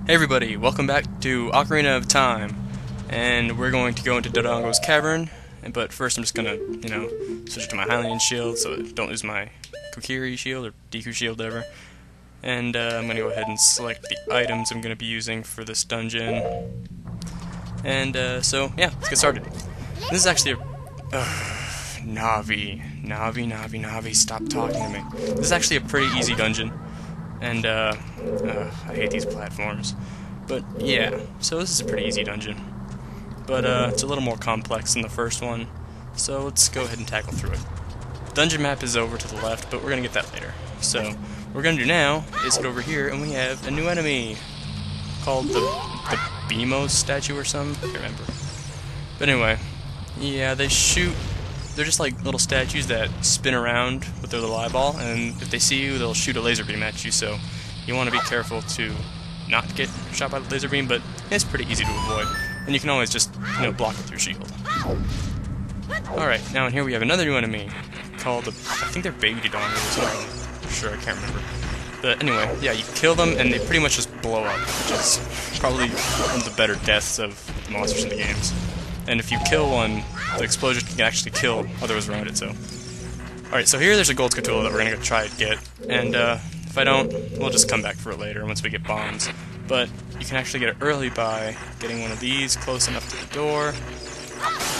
Hey everybody, welcome back to Ocarina of Time, and we're going to go into Dodongo's Cavern, but first I'm just gonna, switch to my Hylian shield so I don't lose my Kokiri shield, or Deku shield, whatever. And I'm gonna go ahead and select the items I'm gonna be using for this dungeon. And so, yeah, let's get started. This is actually a... Navi, stop talking to me. This is actually a pretty easy dungeon. And, I hate these platforms. But, yeah, so this is a pretty easy dungeon. But, it's a little more complex than the first one, so let's go ahead and tackle through it. Dungeon map is over to the left, but we're gonna get that later. So, what we're gonna do now is head over here, and we have a new enemy called the Beamos statue or something? I can't remember. But anyway, yeah, they're just like little statues that spin around with their little eyeball, and if they see you, they'll shoot a laser beam at you, so you want to be careful to not get shot by the laser beam, but it's pretty easy to avoid. And you can always just, block with your shield. Alright, now in here we have another new enemy called, I think they're baby Dodongos, I'm not sure, I can't remember. But anyway, yeah, you kill them and they pretty much just blow up, which is probably one of the better deaths of the monsters in the games. And if you kill one, the explosion can actually kill others around it, so... Alright, so here there's a gold Skulltula that we're gonna go try to get, and if I don't, we'll just come back for it later once we get bombs. But you can actually get it early by getting one of these close enough to the door,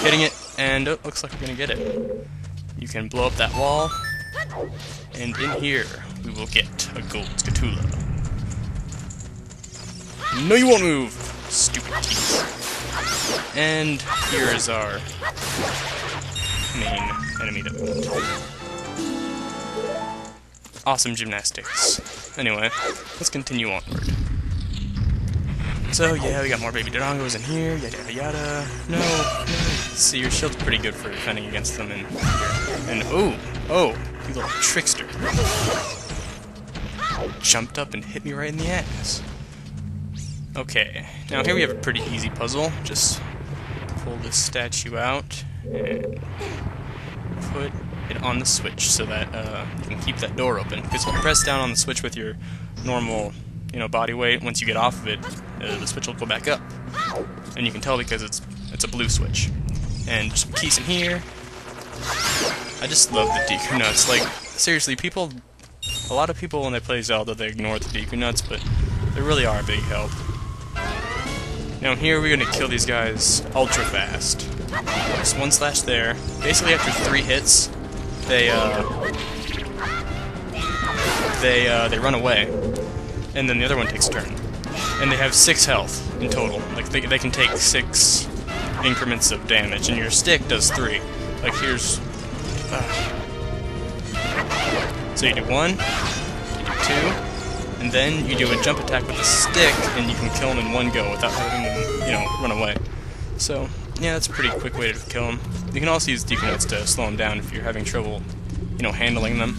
hitting it, and it looks like we're gonna get it. You can blow up that wall, and in here we will get a gold Skulltula. No, you won't move, stupid teeth. And here is our main enemy that we want. Awesome gymnastics. Anyway, let's continue onward. So yeah, we got more baby Dodongos in here, yada yada yada. No. See, your shield's pretty good for defending against them in here. And oh, you little trickster. Jumped up and hit me right in the ass. Okay, now here we have a pretty easy puzzle. Just pull this statue out and put it on the switch so that you can keep that door open. Because when you press down on the switch with your normal, body weight, once you get off of it, the switch will go back up. And you can tell because it's a blue switch. And some keys in here. I just love the Deku nuts. Like, seriously, a lot of people when they play Zelda, they ignore the Deku nuts, but they really are a big help. Now here we're gonna kill these guys ultra fast. Just one slash there. Basically after 3 hits, they run away, and then the other one takes a turn. And they have 6 health in total. Like they can take 6 increments of damage, and your stick does 3. Like here's. So you do 1, you do 2. And then you do a jump attack with a stick, and you can kill them in one go without having them, run away. So, yeah, that's a pretty quick way to kill them. You can also use Deku nuts to slow them down if you're having trouble, handling them.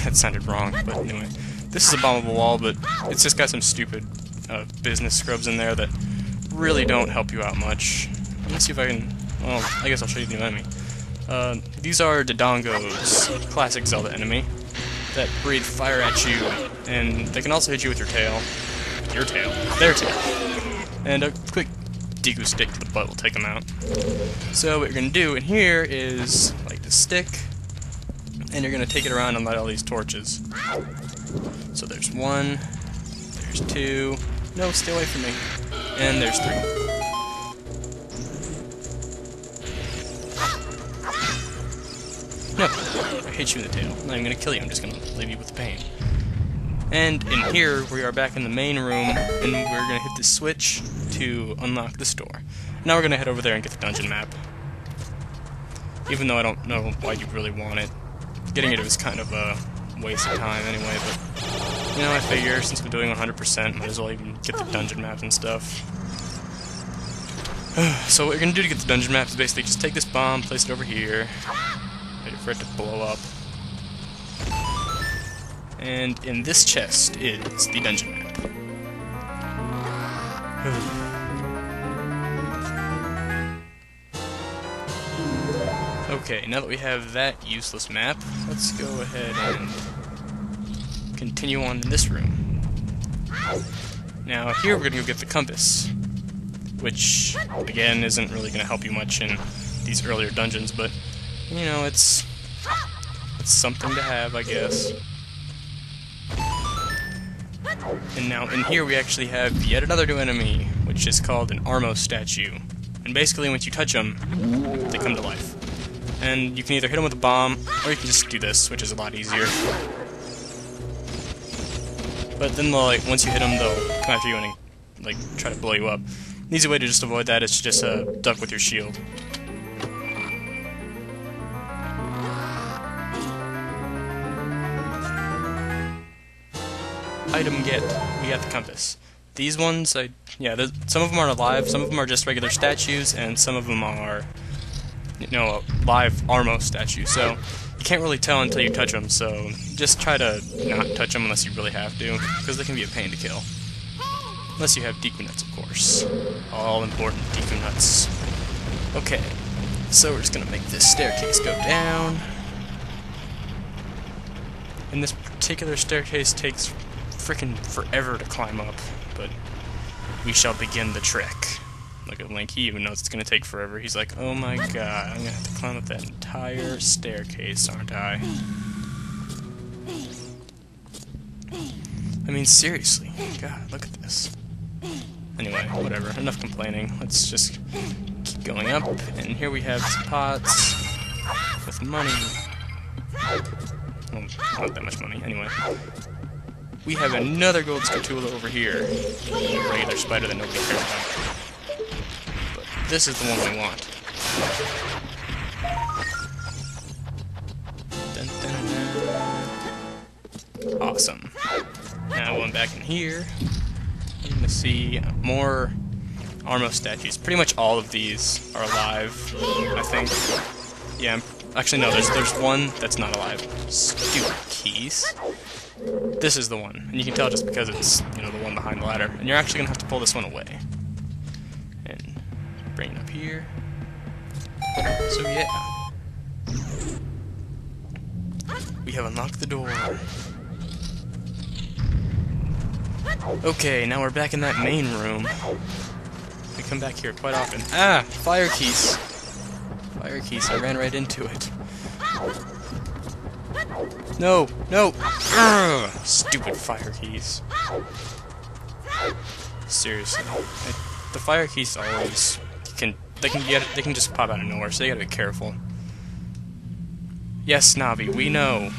That sounded wrong, but anyway. This is a bombable wall, but it's just got some stupid business scrubs in there that really don't help you out much. Let me see if I can... Well, I guess I'll show you the new enemy. These are Dodongo's classic Zelda enemy that breathe fire at you, and they can also hit you with your tail. Their tail. And a quick Deku stick to the butt will take them out. So what you're going to do in here is, like the stick, and you're going to take it around and light all these torches. So there's 1, there's 2, no, stay away from me, and there's 3. No, I hit you in the tail. I'm not even going to kill you, I'm just going to leave you with pain. And in here, we are back in the main room, and we're going to hit the switch to unlock this door. Now we're going to head over there and get the dungeon map. Even though I don't know why you really want it. Getting it was kind of a waste of time anyway, but, I figure since we're doing 100%, might as well even get the dungeon maps and stuff. So what you're going to do to get the dungeon map is basically just take this bomb, place it over here, wait for it to blow up. And in this chest is the dungeon map. Okay, now that we have that useless map, let's go ahead and continue on in this room. Now here we're gonna go get the compass, which again isn't really gonna help you much in these earlier dungeons, but you know, it's something to have, I guess. And now in here we actually have yet another new enemy, which is called an Armo statue. And basically once you touch them, they come to life. And you can either hit them with a bomb, or you can just do this, which is a lot easier. But then they'll, like, once you hit them, they'll come after you and like try to blow you up. An easy way to just avoid that is to just duck with your shield. Item get. We got the compass. These ones, some of them are alive, some of them are just regular statues, and some of them are, you know, a live Armo statue. So you can't really tell until you touch them. So just try to not touch them unless you really have to, because they can be a pain to kill. Unless you have Deku nuts, of course. All important Deku nuts. Okay, so we're just gonna make this staircase go down. And this particular staircase takes frickin' forever to climb up, but we shall begin the trek. Look at Link, he even knows it's gonna take forever. He's like, oh my god, I'm gonna have to climb up that entire staircase, aren't I? I mean, seriously, god, look at this. Anyway, whatever, enough complaining. Let's just keep going up, and here we have some pots with money. Well, not that much money, anyway. We have another gold Skulltula over here. A regular spider that nobody cares about. But this is the one we want. Dun, dun, dun. Awesome. Now going back in here, you're gonna see more Armo statues. Pretty much all of these are alive, I think. Yeah, actually no, there's one that's not alive. Stupid keys. This is the one, and you can tell just because it's, you know, the one behind the ladder. And you're actually gonna have to pull this one away. And bring it up here. So yeah. We have unlocked the door. Okay, now we're back in that main room. We come back here quite often. Ah! Fire keys! Fire keys, I ran right into it. No! No! Ugh, stupid fire keys. Seriously. The fire keys always they can just pop out of nowhere, so you gotta be careful. Yes, Navi, we know.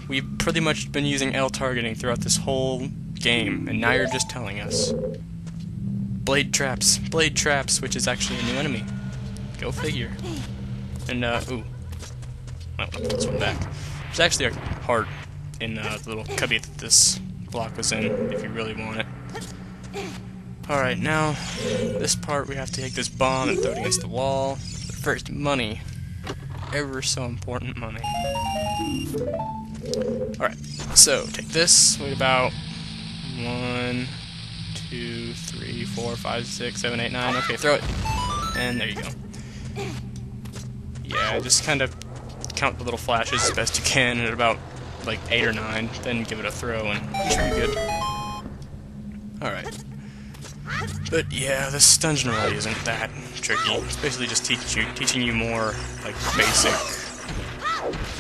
We've pretty much been using L targeting throughout this whole game, and now you're just telling us. Blade traps, which is actually a new enemy. Go figure. And ooh. Well, put this one back. There's actually a heart in the little cubby that this block was in, if you really want it. Alright, now, this part we have to take this bomb and throw it against the wall. But first, money. Ever so important money. Alright, so take this, wait about 1, 2, 3, 4, 5, 6, 7, 8, 9. Okay, throw it. And there you go. Yeah, just kind of count the little flashes as best you can, and at about like 8 or 9, then give it a throw, and you should be good. Alright. But yeah, this dungeon really isn't that tricky. It's basically just teaching you more like basic,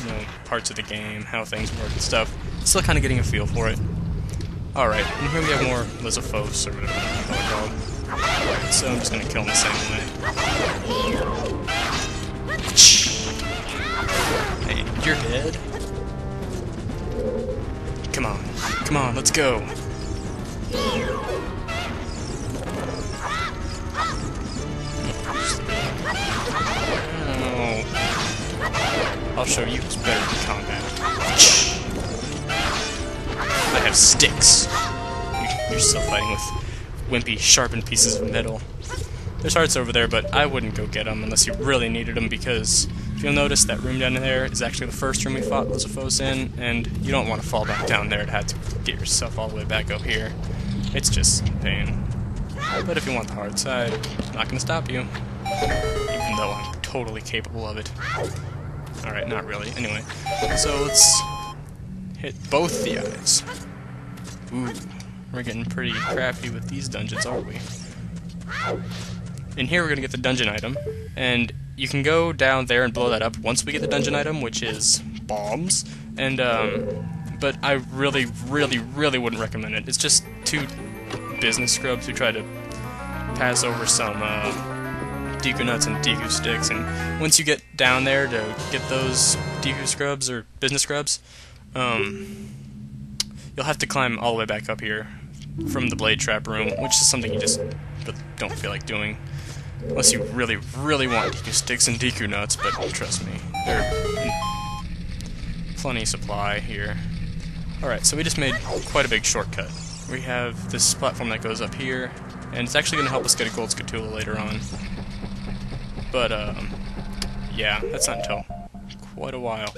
you know, parts of the game, how things work and stuff. Still kind of getting a feel for it. Alright, and here we have more Lizzophos, or whatever they're called. Alright, so I'm just gonna kill him the same way. Hey, you're dead? Come on, let's go. Oh. I'll show you who's better in combat. I have sticks. You're still fighting with wimpy, sharpened pieces of metal. There's hearts over there, but I wouldn't go get them unless you really needed them, because if you'll notice, that room down there is actually the first room we fought Lizzophos in, and you don't want to fall back down there and have to get yourself all the way back up here. It's just a pain. But if you want the hard side, I'm not going to stop you. Even though I'm totally capable of it. Alright, not really. Anyway, so let's hit both the eyes. Ooh. we're getting pretty crafty with these dungeons, aren't we? In here we're gonna get the dungeon item, and you can go down there and blow that up once we get the dungeon item, which is bombs. And but I really wouldn't recommend it. It's just two business scrubs who try to pass over some Deku nuts and Deku sticks, and once you get down there to get those Deku scrubs or business scrubs, you'll have to climb all the way back up here from the blade trap room, which is something you just don't feel like doing. Unless you really want Deku sticks and Deku nuts, but trust me, they're in plenty supply here. Alright, so we just made quite a big shortcut. We have this platform that goes up here, and it's actually going to help us get a gold Skulltula later on. But, yeah, that's not until quite a while.